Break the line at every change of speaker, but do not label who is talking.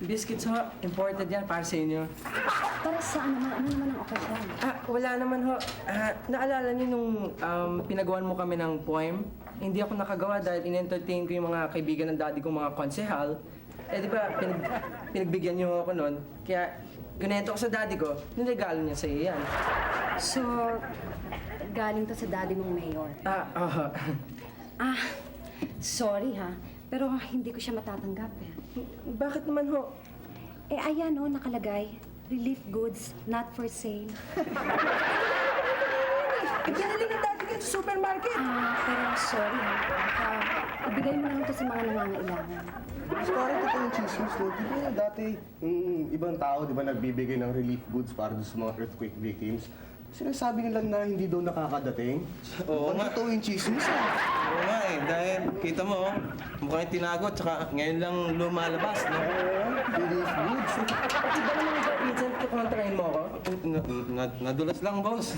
Biscuits ho, imported yan para sa inyo.
Para saan naman? Ano naman ang okasyon?
Wala naman ho. Naalala niyo nung pinagawan mo kami ng poem? Hindi ako nakagawa dahil in-entertain ko yung mga kaibigan ng daddy kong mga konsehal. Eh di ba, pinagbigyan niyo ako noon. Kaya ganito ko sa daddy ko, niregalo niya sa iyo yan.
So, galing to sa daddy mong mayor. Sorry ha. Pero hindi ko siya matatanggap eh.
Bakit naman ho?
Eh ayan oh, nakalagay. Relief goods, not for sale.
Ibinili ng daddy ko sa supermarket.
Pero sorry ha. Baka ibigay mo lang ito sa mga nangangailangan.
Mas parang ito yung chismis, no? Di ba dati, ibang tao, di ba, nagbibigay ng relief goods para doon sa mga earthquake victims? Sinasabi nila na hindi daw nakakadating.
Oo nga.
Ito yung chismis, ah.
Oo nga eh, dahil kita mo, mukhang tinago, tsaka ngayon lang lumalabas, no?
Relief goods.
Di ba naman ikaw, Vincent, kukontrahin mo ako?
Nadulas lang, boss.